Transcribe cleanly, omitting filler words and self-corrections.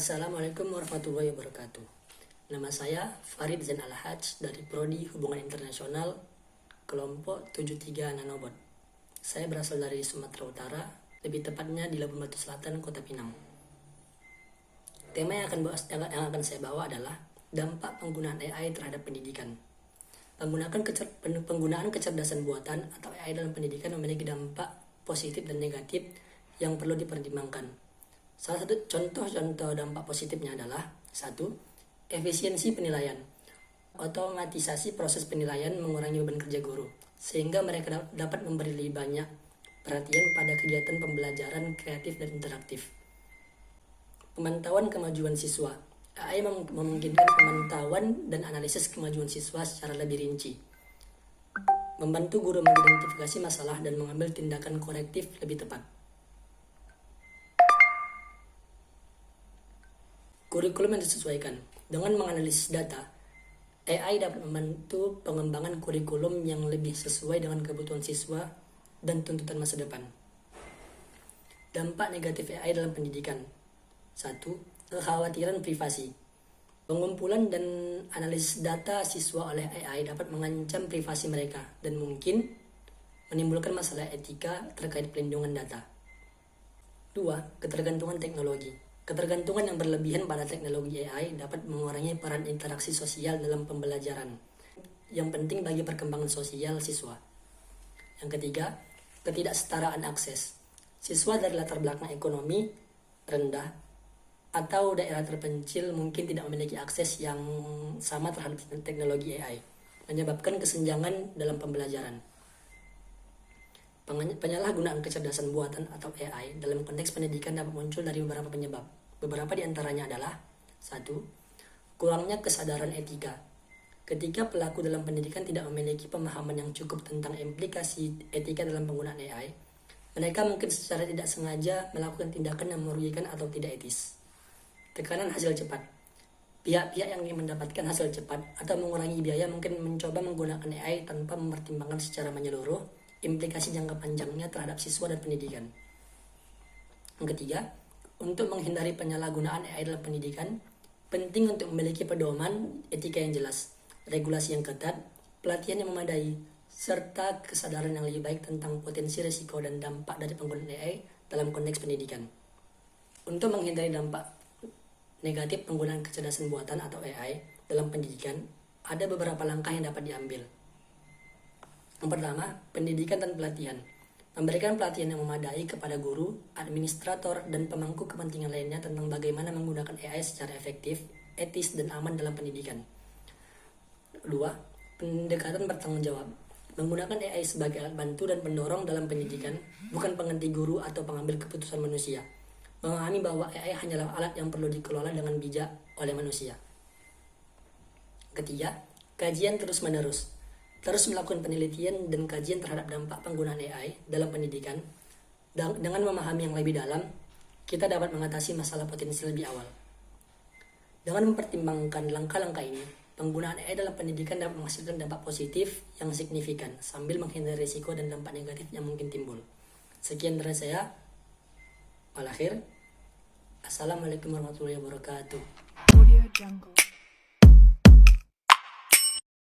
Assalamualaikum warahmatullahi wabarakatuh. Nama saya Farid Zain Al-Hajj dari Prodi Hubungan Internasional kelompok 73 Nanobot. Saya berasal dari Sumatera Utara, lebih tepatnya di Labuan Batu Selatan, Kota Pinang. Tema yang akan saya bawa adalah dampak penggunaan AI terhadap pendidikan. Penggunaan kecerdasan buatan atau AI dalam pendidikan memiliki dampak positif dan negatif yang perlu dipertimbangkan. Salah satu contoh dampak positifnya adalah 1. Efisiensi penilaian. Otomatisasi proses penilaian mengurangi beban kerja guru, sehingga mereka dapat memberi lebih banyak perhatian pada kegiatan pembelajaran kreatif dan interaktif. Pemantauan kemajuan siswa. AI memungkinkan pemantauan dan analisis kemajuan siswa secara lebih rinci, membantu guru mengidentifikasi masalah dan mengambil tindakan korektif lebih tepat. Kurikulum yang disesuaikan. Dengan menganalisis data, AI dapat membantu pengembangan kurikulum yang lebih sesuai dengan kebutuhan siswa dan tuntutan masa depan. Dampak negatif AI dalam pendidikan. 1. Kekhawatiran privasi. Pengumpulan dan analisis data siswa oleh AI dapat mengancam privasi mereka dan mungkin menimbulkan masalah etika terkait pelindungan data. 2. Ketergantungan teknologi. Ketergantungan yang berlebihan pada teknologi AI dapat mengurangi peran interaksi sosial dalam pembelajaran, yang penting bagi perkembangan sosial siswa. Yang ketiga, ketidaksetaraan akses. Siswa dari latar belakang ekonomi rendah atau daerah terpencil mungkin tidak memiliki akses yang sama terhadap teknologi AI, menyebabkan kesenjangan dalam pembelajaran. Penyalahgunaan kecerdasan buatan atau AI dalam konteks pendidikan dapat muncul dari beberapa penyebab. Beberapa di antaranya adalah 1. Kurangnya kesadaran etika. Ketika pelaku dalam pendidikan tidak memiliki pemahaman yang cukup tentang implikasi etika dalam penggunaan AI, mereka mungkin secara tidak sengaja melakukan tindakan yang merugikan atau tidak etis. Tekanan hasil cepat. Pihak-pihak yang ingin mendapatkan hasil cepat atau mengurangi biaya mungkin mencoba menggunakan AI tanpa mempertimbangkan secara menyeluruh implikasi jangka panjangnya terhadap siswa dan pendidikan. Yang ketiga, untuk menghindari penyalahgunaan AI dalam pendidikan, penting untuk memiliki pedoman etika yang jelas, regulasi yang ketat, pelatihan yang memadai, serta kesadaran yang lebih baik tentang potensi risiko dan dampak dari penggunaan AI dalam konteks pendidikan. Untuk menghindari dampak negatif penggunaan kecerdasan buatan atau AI dalam pendidikan, ada beberapa langkah yang dapat diambil. Yang pertama, pendidikan dan pelatihan. Memberikan pelatihan yang memadai kepada guru, administrator, dan pemangku kepentingan lainnya tentang bagaimana menggunakan AI secara efektif, etis, dan aman dalam pendidikan. 2. Pendekatan bertanggung jawab. Menggunakan AI sebagai alat bantu dan pendorong dalam pendidikan, bukan pengganti guru atau pengambil keputusan manusia. Memahami bahwa AI hanyalah alat yang perlu dikelola dengan bijak oleh manusia. Ketiga, kajian terus-menerus. Terus melakukan penelitian dan kajian terhadap dampak penggunaan AI dalam pendidikan. Dengan memahami yang lebih dalam, kita dapat mengatasi masalah potensi lebih awal. Dengan mempertimbangkan langkah-langkah ini, penggunaan AI dalam pendidikan dapat menghasilkan dampak positif yang signifikan sambil menghindari risiko dan dampak negatif yang mungkin timbul. Sekian dari saya. Akhir, Assalamualaikum warahmatullahi wabarakatuh. Audio Jungle.